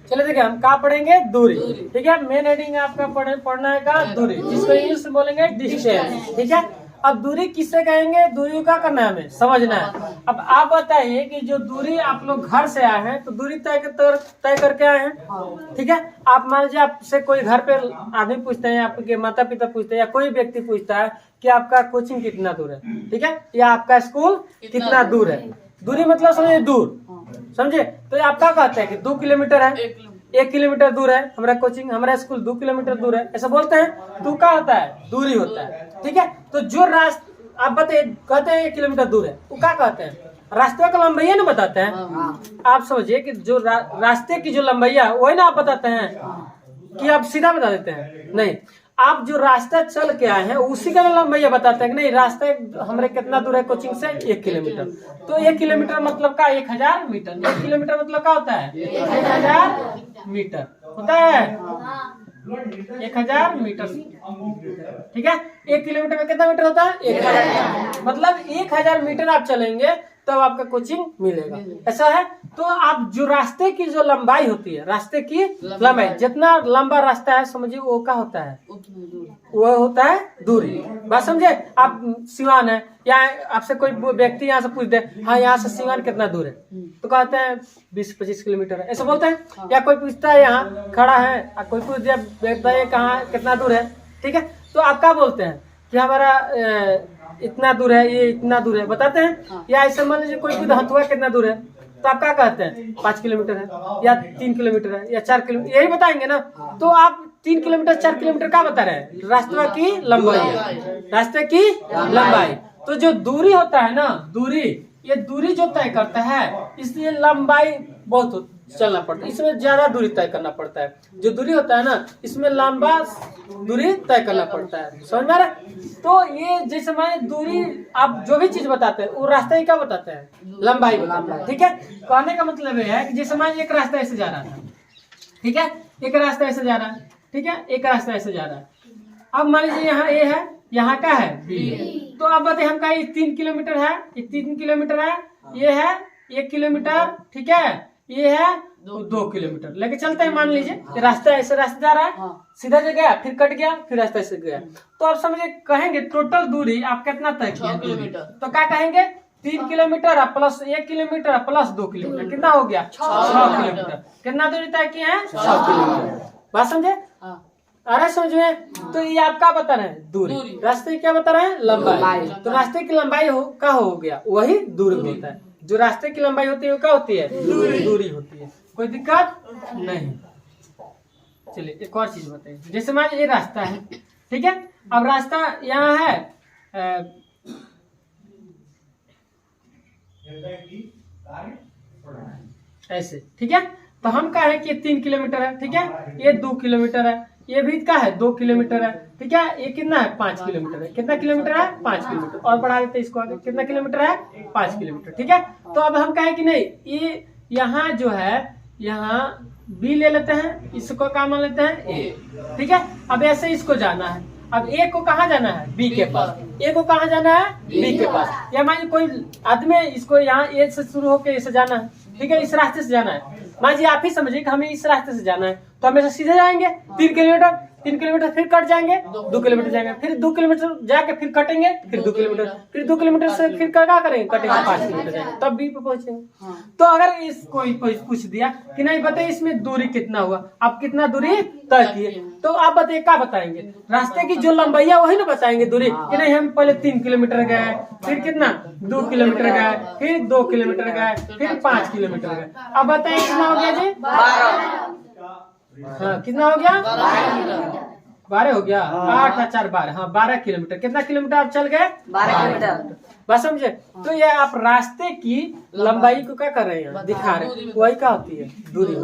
चलिए देखिए हम कहाँ पढ़ेंगे, दूरी। ठीक है, मेन हेडिंग आपका पढ़ना है का दूरी, जिसको इंग्लिश में बोलेंगे डिस्टेंस। ठीक है, अब दूरी किससे कहेंगे, दूरी का करना है हमें समझना है। अब आप बताइए कि जो दूरी आप लोग घर से आए हैं तो दूरी तय करके आए हैं। ठीक है, आप मान लीजिए आपसे कोई घर पे आदमी पूछते हैं, आपके माता पिता पूछते हैं या कोई व्यक्ति पूछता है कि आपका कोचिंग कितना दूर है, ठीक है, या आपका स्कूल कितना दूर है। दूरी मतलब समझे दूर, समझे। तो आप क्या कहते हैं कि 2 किलोमीटर है, 1 किलोमीटर दूर है हमारा कोचिंग, हमारा स्कूल 2 किलोमीटर दूर है, ऐसा बोलते हैं। तो क्या होता है, दूरी होता है। ठीक है, तो जो रास्ता आप बताइए कहते हैं 1 किलोमीटर दूर है, वो क्या कहते हैं, रास्ते का लंबाई ना बताते हैं। आप समझिए कि जो रास्ते की जो लंबाई है वही ना आप बताते हैं कि आप सीधा बता देते हैं, नहीं, आप जो रास्ता चल के आए हैं उसी का लंबाई बताते हैं कि नहीं, रास्ता हमारे कितना दूर है कोचिंग से, 1 किलोमीटर। तो 1 किलोमीटर मतलब का 1000 मीटर। 1 किलोमीटर मतलब क्या होता है, 1000 मीटर होता है, 1000 मीटर। ठीक है, 1 किलोमीटर में कितना मीटर होता है, 1000। मतलब 1000 मीटर आप चलेंगे तब आपका कोचिंग मिलेगा, ऐसा है। तो आप जो रास्ते की जो लंबाई होती है, रास्ते की लंबाई, जितना लंबा रास्ता है समझिए वो क्या होता है, वो होता है दूरी। बात समझे। आप सिवान है, या आपसे कोई व्यक्ति यहाँ से पूछ दे, हाँ यहाँ से सिवान कितना दूर है, तो कहते हैं 20-25 किलोमीटर है, ऐसा बोलते हैं। या कोई पूछता है यहाँ खड़ा है, कोई पूछ दिया कहाँ कितना दूर है, ठीक है, तो आप क्या बोलते हैं कि हमारा इतना दूर है, ये इतना दूर है बताते हैं। या ऐसे मान लीजिए कोई हथुआ कितना दूर है, तो आप क्या कहते हैं, 5 किलोमीटर है, या 3 किलोमीटर है, या 4 किलोमीटर, यही बताएंगे ना। तो आप 3 किलोमीटर 4 किलोमीटर क्या बता रहे हैं, रास्ते की लंबाई है, रास्ते की लंबाई। तो जो दूरी होता है ना, दूरी, ये दूरी जो तय करता है, इसलिए लंबाई बहुत चलना पड़ता है, इसमें ज्यादा दूरी तय करना पड़ता है। जो दूरी होता है ना, इसमें लंबा दूरी तय करना पड़ता है, समझ में आ रहा है। तो ये जैसे मैं दूरी, आप जो भी चीज बताते हैं वो रास्ता ही क्या बताते हैं, लंबाई बताते हैं। ठीक है, कहने का मतलब ये है कि जैसे मैं एक रास्ता ऐसे जा रहा था, ठीक है, एक रास्ता ऐसे जा रहा है, ठीक है, एक रास्ता ऐसे जा रहा है। अब मान लीजिए यहाँ ए है, यहाँ का है बी है, तो अब बताइए हम कहा 3 किलोमीटर है, ये 3 किलोमीटर है, ये है 1 किलोमीटर, ठीक है, ये है 2 किलोमीटर लेके चलते हैं। मान लीजिए रास्ता ऐसे रास्ता जा रहा है, सीधा से गया, फिर कट गया, फिर रास्ता ऐसे गया, तो आप समझिए कहेंगे टोटल दूरी आप कितना तय किया, 6 किलोमीटर। तो क्या कहेंगे, 3 kilometre plus 1 kilometre plus 2 kilometre, कितना हो गया, 6 किलोमीटर। कितना दूरी तय किए हैं, 6 किलोमीटर। बात समझे, अरे समझ में। तो ये आप क्या बता रहे हैं, दूरी। रास्ते की क्या बता रहे हैं, लंबाई। तो रास्ते की लंबाई क्या हो गया, वही दूरी होता है। जो रास्ते की लंबाई होती है वो क्या होती है, दूरी होती है। कोई दिक्कत नहीं। चलिए एक और चीज बताइए, जैसे मान ये रास्ता है, ठीक है, अब रास्ता यहाँ है ऐसे, ठीक है, तो हम कहा है कि 3 किलोमीटर है, ठीक है, ये 2 किलोमीटर है, ये भी क्या है 2 किलोमीटर है, ठीक है, ये कितना है 5 किलोमीटर है, कितना किलोमीटर है 5 किलोमीटर, और बढ़ा देते इसको आगे, कितना किलोमीटर है 5 किलोमीटर, ठीक है। तो अब हम कहें कि नहीं, ये यहाँ जो है, यहाँ बी ले लेते हैं, इसको क्या मान लेते हैं ए, ठीक है। अब ऐसे इसको जाना है, अब ए को कहाँ जाना है, बी के पास, ए को कहाँ जाना है, बी के पास। या मान कोई आदमी इसको यहाँ ए से शुरू होकर ऐसे जाना है, ठीक है, इस रास्ते से जाना है। मान जी आप ही समझिए कि हमें इस रास्ते से जाना है, तो हम ऐसे सीधे जाएंगे 3 किलोमीटर फिर कट जाएंगे, 2 किलोमीटर जाएंगे, फिर 2 किलोमीटर जाके फिर कटेंगे, फिर 2 किलोमीटर, फिर 2 किलोमीटर से फिर क्या करेंगे, कटेंगे 5 किलोमीटर जाएंगे, तब बी पे पहुंचेंगे। तो अगर इस कोई पूछ दिया कि नहीं बताइए इसमें दूरी कितना हुआ, आप कितना दूरी तय किए, तो आप बताइए क्या बताएंगे, रास्ते की जो लंबाई है वही ना बताएंगे दूरी, कि नहीं हम पहले 3 किलोमीटर गए, फिर कितना 2 किलोमीटर गए, फिर 2 किलोमीटर गए, फिर 5 किलोमीटर गए। अब बताइए कितना हो गया जी, 12। हाँ कितना हो गया, 12 हो गया, 8 और 4 12, हाँ 12 किलोमीटर। कितना किलोमीटर आप चल गए, 12 किलोमीटर। बस समझे। तो ये आप रास्ते की लंबाई को क्या कर रहे हैं, दिखा रहे हैं, वही क्या होती है, दूरी।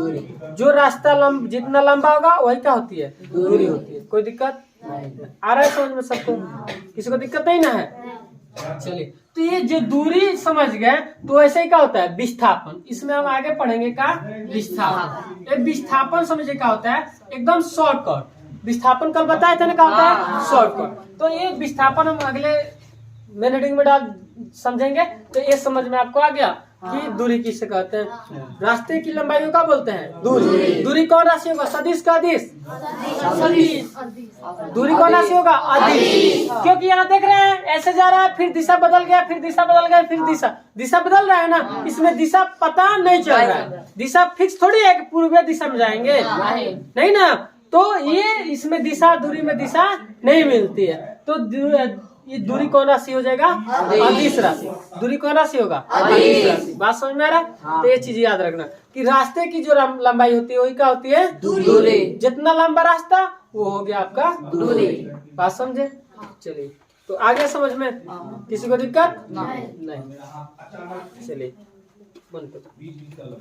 जो रास्ता जितना लंबा होगा वही क्या होती है, दूरी होती है। कोई दिक्कत आ रहा है समझ में सबको, किसी को दिक्कत नहीं ना है। चलिए, तो ये जो दूरी समझ गए, तो ऐसे ही क्या होता है, विस्थापन। इसमें हम आगे पढ़ेंगे का विस्थापन। ये विस्थापन समझे क्या होता है, एकदम शॉर्टकट। विस्थापन कल बताया था ना क्या होता है, शॉर्टकट। तो ये विस्थापन हम अगले मेन हेडिंग में समझेंगे, तो ये समझ में आपको आ गया। की दूरी किसे कहते हैं? रास्ते की लंबाई को क्या बोलते हैं? दूरी। दूरी कौन राशि होगा? सदिश का अदिश? सदिश। दूरी कौन राशि होगा? अदिश। क्योंकि यहाँ देख रहे हैं ऐसे जा रहा है, फिर दिशा बदल गया, फिर दिशा बदल गया, फिर दिशा बदल रहा है ना, इसमें दिशा पता नहीं चल रहा है। दिशा फिक्स थोड़ी है कि पूर्व दिशा में जाएंगे, नहीं ना। तो ये इसमें दिशा, दूरी में दिशा नहीं मिलती है। तो ये दूरी कौन राशि हो जाएगा? अदिश राशि। दूरी कौन राशि होगा? अदिश राशि। बात समझ में आ रहा है? तो ये चीज याद रखना कि रास्ते की जो लंबाई होती है वही क्या होती है? दूरी। जितना लंबा रास्ता वो हो गया आपका दूरी। बात समझे? चलिए, तो आ गया समझ में? किसी को दिक्कत नहीं? चलिए बंद करो।